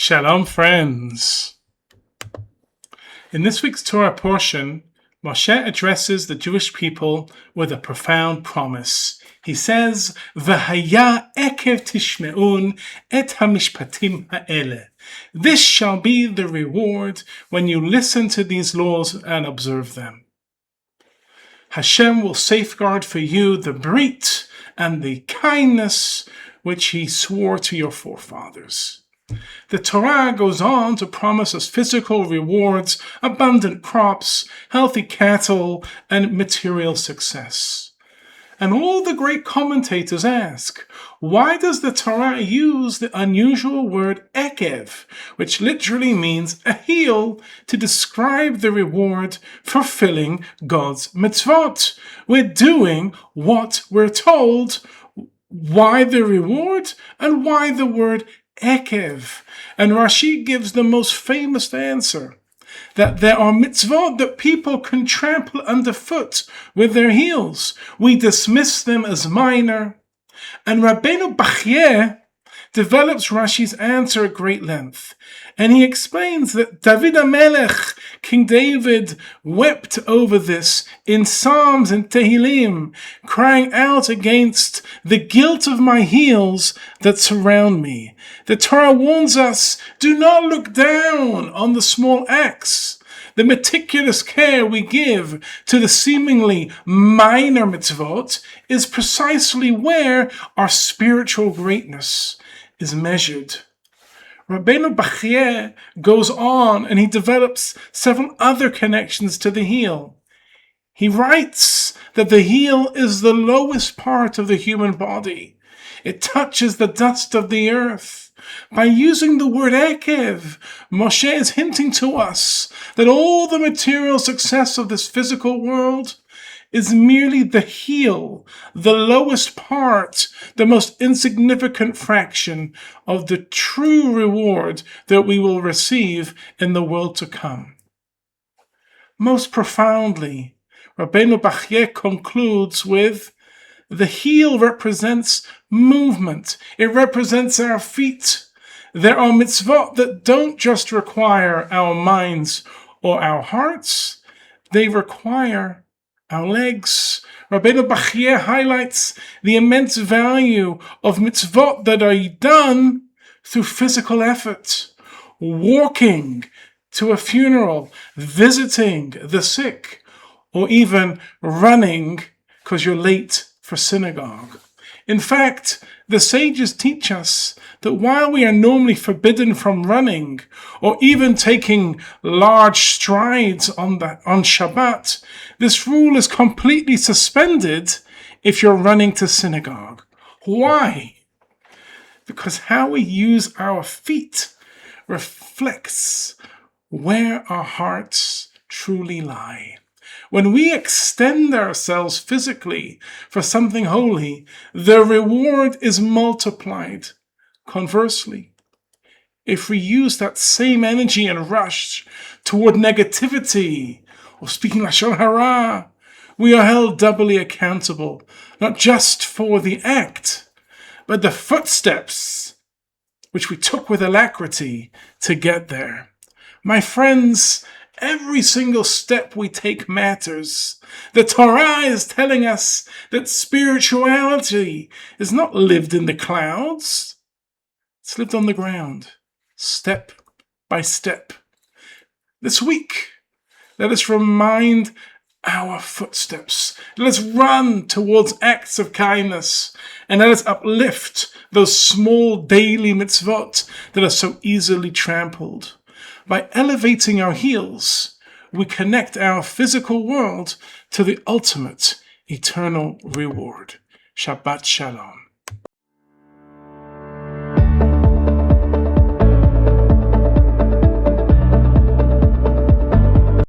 Shalom, friends. In this week's Torah portion, Moshe addresses the Jewish people with a profound promise. He says, "V'haya Ekev tishme'un et hamishpatim ha'ele." This shall be the reward when you listen to these laws and observe them. Hashem will safeguard for you the brit and the kindness which he swore to your forefathers. The Torah goes on to promise us physical rewards, abundant crops, healthy cattle, and material success. And all the great commentators ask, why does the Torah use the unusual word Ekev, which literally means a heel, to describe the reward for fulfilling God's mitzvot? We're doing what we're told. Why the reward? And why the word Ekev? And Rashi gives the most famous answer, that there are mitzvot that people can trample underfoot with their heels. We dismiss them as minor. And Rabbenu Bachye develops Rashi's answer at great length. And he explains that David HaMelech, King David, wept over this in Psalms and Tehillim, crying out against the guilt of my heels that surround me. The Torah warns us, do not look down on the small acts. The meticulous care we give to the seemingly minor mitzvot is precisely where our spiritual greatness is measured. Rabbenu Bachye goes on and he develops several other connections to the heel. He writes that the heel is the lowest part of the human body. It touches the dust of the earth. By using the word Ekev, Moshe is hinting to us that all the material success of this physical world is merely the heel, the lowest part, the most insignificant fraction of the true reward that we will receive in the world to come. Most profoundly, Rabbenu Bachye concludes with, the heel represents movement. It represents our feet. There are mitzvot that don't just require our minds or our hearts. They require our legs. Rabbenu Bachye highlights the immense value of mitzvot that are done through physical effort. Walking to a funeral, visiting the sick, or even running because you're late for synagogue. In fact, the sages teach us that while we are normally forbidden from running or even taking large strides on Shabbat, this rule is completely suspended if you're running to synagogue. Why? Because how we use our feet reflects where our hearts truly lie. When we extend ourselves physically for something holy, the reward is multiplied. Conversely, if we use that same energy and rush toward negativity or speaking lashon hara, we are held doubly accountable, not just for the act, but the footsteps which we took with alacrity to get there. My friends, every single step we take matters. The Torah is telling us that spirituality is not lived in the clouds. It's lived on the ground, step by step. This week, let us remind our footsteps. Let us run towards acts of kindness, and let us uplift those small daily mitzvot that are so easily trampled. By elevating our heels, we connect our physical world to the ultimate eternal reward. Shabbat Shalom.